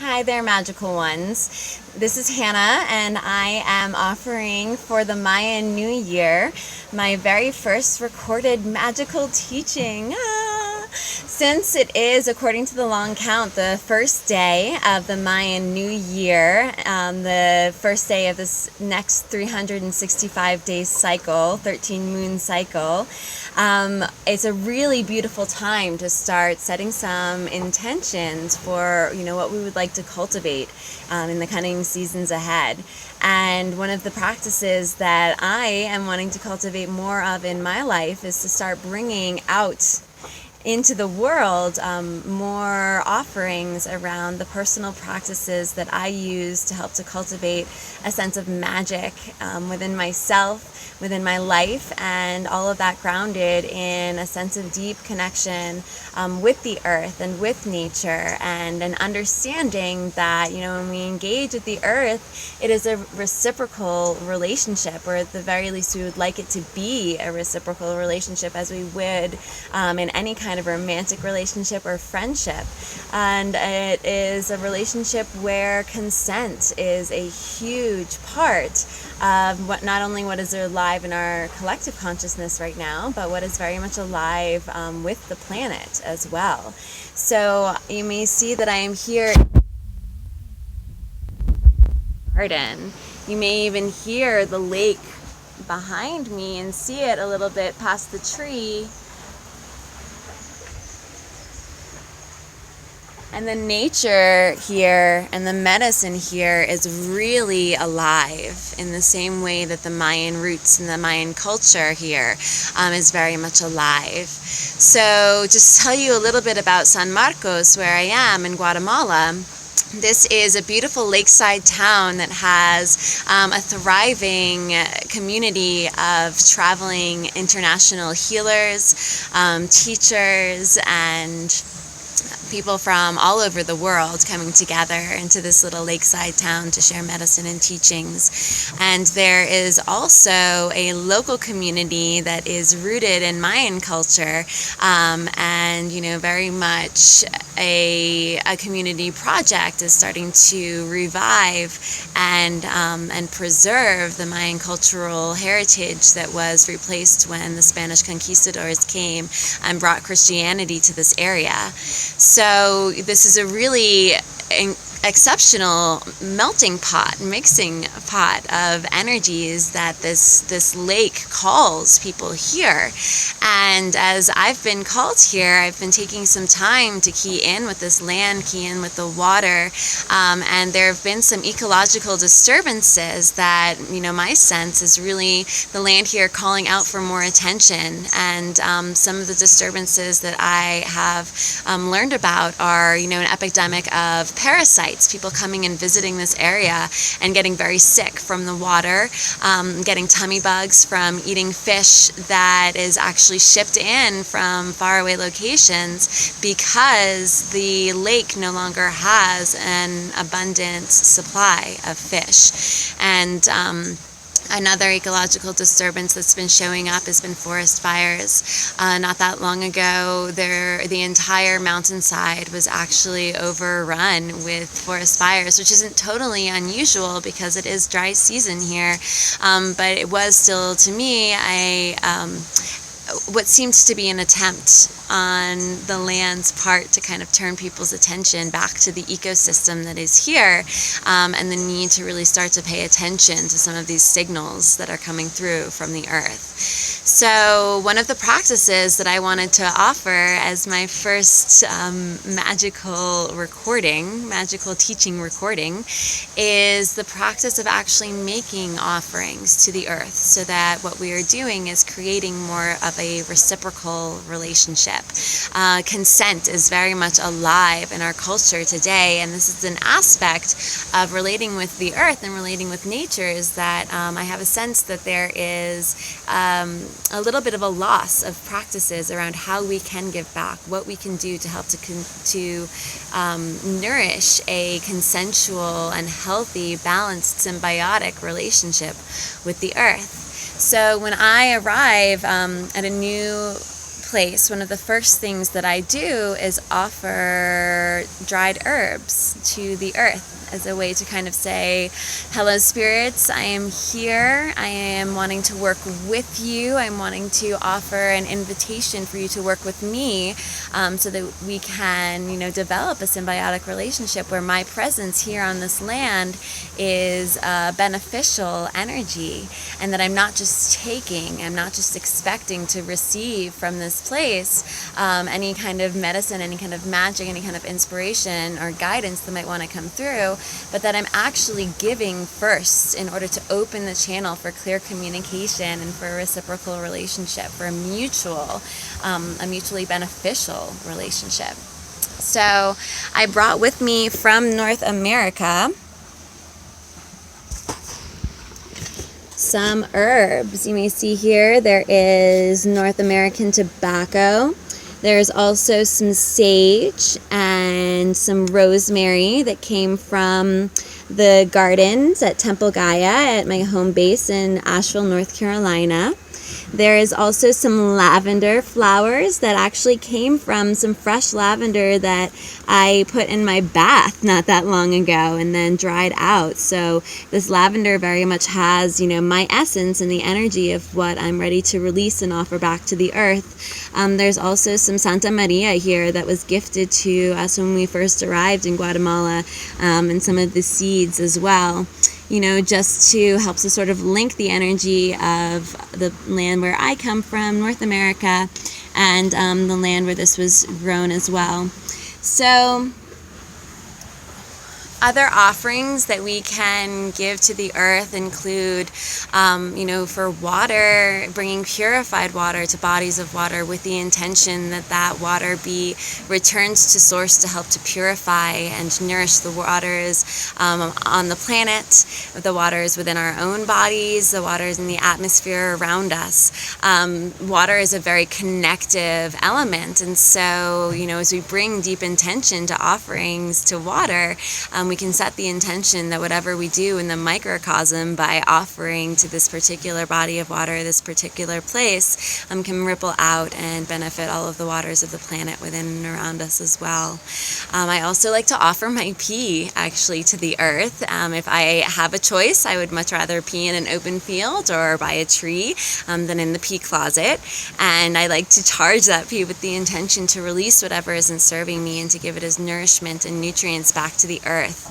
Hi there, magical ones. This is Hannah, and I am offering for the Mayan New Year my very first recorded magical teaching. Since it is, according to the long count, the first day of the Mayan New Year, the first day of this next 365-day cycle, 13-moon cycle, it's a really beautiful time to start setting some intentions for, what we would like to cultivate in the coming seasons ahead. And one of the practices that I am wanting to cultivate more of in my life is to start bringing out into the world more offerings around the personal practices that I use to help to cultivate a sense of magic within myself, within my life, and all of that grounded in a sense of deep connection with the earth and with nature, and an understanding that, when we engage with the earth, it is a reciprocal relationship, or at the very least we would like it to be a reciprocal relationship, as we would in any kind of romantic relationship or friendship. And it is a relationship where consent is a huge part of not only what is alive in our collective consciousness right now, but what is very much alive with the planet as well. So you may see that I am here in the garden. You may even hear the lake behind me and see it a little bit past the tree. And the nature here and the medicine here is really alive in the same way that the Mayan roots and the Mayan culture here is very much alive. So just to tell you a little bit about San Marcos, where I am in Guatemala. This is a beautiful lakeside town that has a thriving community of traveling international healers, teachers, and people from all over the world coming together into this little lakeside town to share medicine and teachings. And there is also a local community that is rooted in Mayan culture, and very much a community project is starting to revive and preserve the Mayan cultural heritage that was replaced when the Spanish conquistadors came and brought Christianity to this area. So this is a really exceptional melting pot, mixing pot of energies that this lake calls people here. And as I've been called here, I've been taking some time to key in with this land, key in with the water, and there have been some ecological disturbances that, my sense is really the land here calling out for more attention. And some of the disturbances that I have learned about are, an epidemic of parasites, people coming and visiting this area and getting very sick from the water, getting tummy bugs from eating fish that is actually shipped in from faraway locations because the lake no longer has an abundant supply of fish. And another ecological disturbance that's been showing up has been forest fires. Not that long ago, the entire mountainside was actually overrun with forest fires, which isn't totally unusual because it is dry season here. But it was still, to me, what seems to be an attempt on the land's part to kind of turn people's attention back to the ecosystem that is here, and the need to really start to pay attention to some of these signals that are coming through from the earth. So one of the practices that I wanted to offer as my first magical teaching recording, is the practice of actually making offerings to the earth, so that what we are doing is creating more of a reciprocal relationship. Consent is very much alive in our culture today, and this is an aspect of relating with the earth and relating with nature, is that I have a sense that there is a little bit of a loss of practices around how we can give back, what we can do to help to nourish a consensual and healthy, balanced, symbiotic relationship with the earth. So when I arrive at a new place, one of the first things that I do is offer dried herbs to the earth as a way to kind of say, hello spirits, I am here, I am wanting to work with you, I'm wanting to offer an invitation for you to work with me, so that we can, develop a symbiotic relationship where my presence here on this land is a beneficial energy, and that I'm not just taking, I'm not just expecting to receive from this place any kind of medicine, any kind of magic, any kind of inspiration or guidance that might want to come through, but that I'm actually giving first in order to open the channel for clear communication and for a reciprocal relationship, for a mutually beneficial relationship. So I brought with me from North America some herbs. You may see here there is North American tobacco. There's also some sage and some rosemary that came from the gardens at Temple Gaia at my home base in Asheville, North Carolina. There is also some lavender flowers that actually came from some fresh lavender that I put in my bath not that long ago and then dried out. So this lavender very much has, my essence and the energy of what I'm ready to release and offer back to the earth. There's also some Santa Maria here that was gifted to us when we first arrived in Guatemala, and some of the seeds as well. Just to help to sort of link the energy of the land where I come from, North America, and the land where this was grown as well. So other offerings that we can give to the earth include, for water, bringing purified water to bodies of water with the intention that that water be returned to source to help to purify and nourish the waters on the planet, the waters within our own bodies, the waters in the atmosphere around us. Water is a very connective element, and so, as we bring deep intention to offerings to water, we can set the intention that whatever we do in the microcosm by offering to this particular body of water, this particular place, can ripple out and benefit all of the waters of the planet within and around us as well. I also like to offer my pee actually to the earth. If I have a choice, I would much rather pee in an open field or by a tree than in the pee closet. And I like to charge that pee with the intention to release whatever isn't serving me and to give it as nourishment and nutrients back to the earth.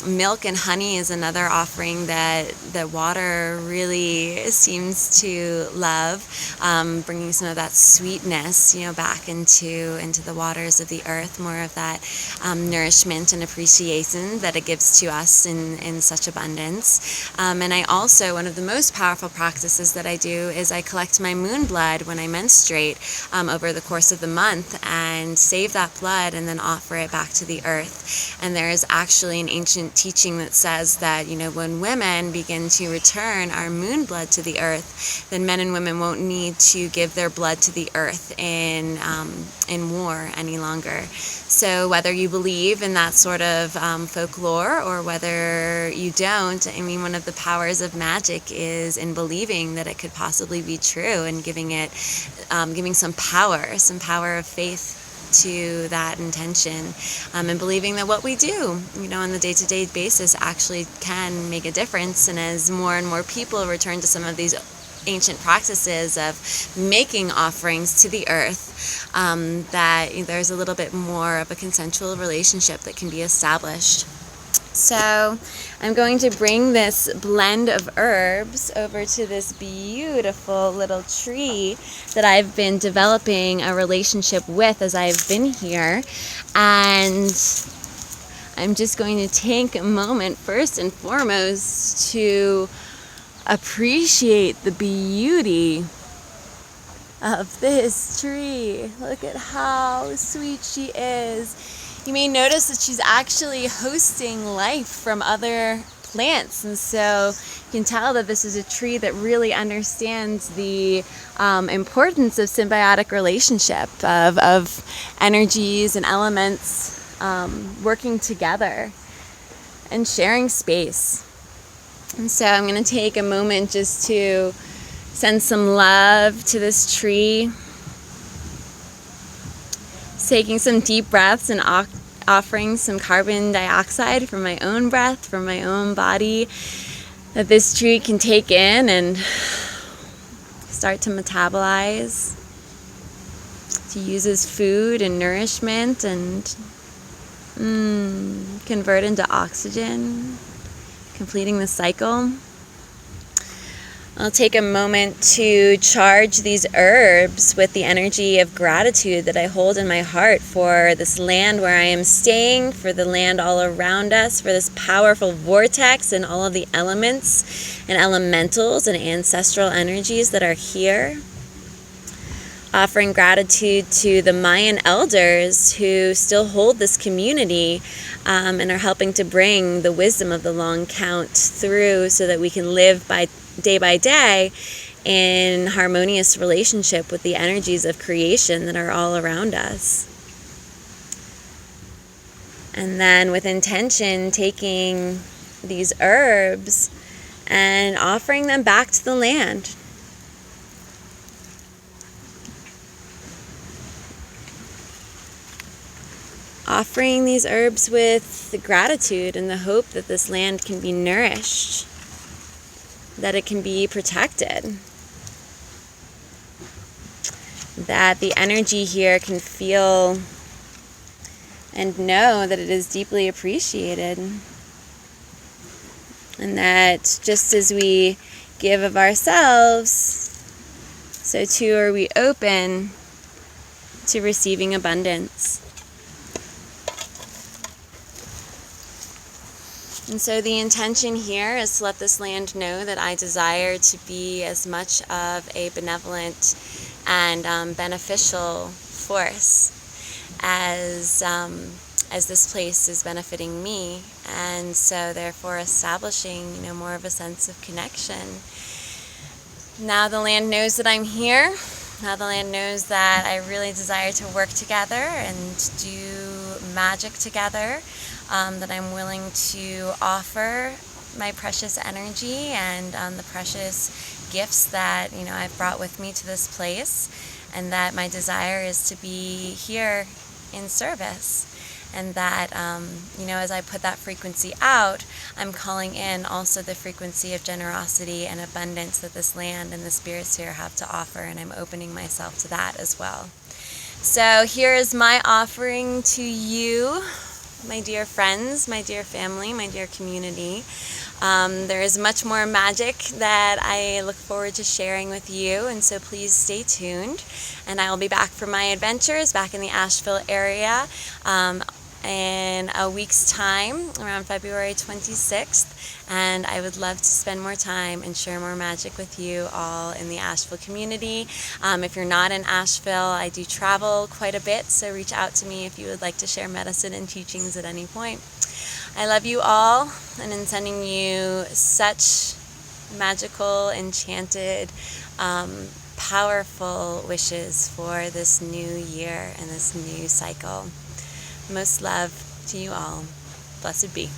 Milk and honey is another offering that water really seems to love, bringing some of that sweetness, back into the waters of the earth, more of that nourishment and appreciation that it gives to us in such abundance. And I also, one of the most powerful practices that I do is I collect my moon blood when I menstruate over the course of the month and save that blood and then offer it back to the earth. And there is actually an ancient teaching that says that, when women begin to return our moon blood to the earth, then men and women won't need to give their blood to the earth in war any longer. So whether you believe in that sort of folklore or whether you don't, one of the powers of magic is in believing that it could possibly be true and giving some power of faith to that intention, and believing that what we do, on the day-to-day basis actually can make a difference. And as more and more people return to some of these ancient practices of making offerings to the earth, that there's a little bit more of a consensual relationship that can be established. So I'm going to bring this blend of herbs over to this beautiful little tree that I've been developing a relationship with as I've been here. And I'm just going to take a moment first and foremost to appreciate the beauty of this tree. Look at how sweet she is. You may notice that she's actually hosting life from other plants, and so you can tell that this is a tree that really understands the importance of symbiotic relationship, of energies and elements working together and sharing space. And so I'm going to take a moment just to send some love to this tree taking some deep breaths and offering some carbon dioxide from my own breath, from my own body, that this tree can take in and start to metabolize, to use as food and nourishment and convert into oxygen, completing the cycle. I'll take a moment to charge these herbs with the energy of gratitude that I hold in my heart for this land where I am staying, for the land all around us, for this powerful vortex and all of the elements and elementals and ancestral energies that are here. Offering gratitude to the Mayan elders who still hold this community and are helping to bring the wisdom of the long count through so that we can live by day in harmonious relationship with the energies of creation that are all around us. And then with intention, taking these herbs and offering them back to the land. Offering these herbs with the gratitude and the hope that this land can be nourished, that it can be protected, that the energy here can feel and know that it is deeply appreciated, and that just as we give of ourselves, so too are we open to receiving abundance. And so the intention here is to let this land know that I desire to be as much of a benevolent and beneficial force as this place is benefiting me. And so therefore establishing, more of a sense of connection. Now the land knows that I'm here. Now the land knows that I really desire to work together and do magic together. That I'm willing to offer my precious energy and the precious gifts that I've brought with me to this place, and that my desire is to be here in service, and that as I put that frequency out, I'm calling in also the frequency of generosity and abundance that this land and the spirits here have to offer, and I'm opening myself to that as well. So here is my offering to you, my dear friends, my dear family, my dear community. There is much more magic that I look forward to sharing with you, and so please stay tuned. And I will be back for my adventures back in the Asheville area in a week's time, around February 26th. And I would love to spend more time and share more magic with you all in the Asheville community. If you're not in Asheville, I do travel quite a bit, so reach out to me if you would like to share medicine and teachings at any point. I love you all, and in sending you such magical, enchanted, powerful wishes for this new year and this new cycle. Most love to you all. Blessed be.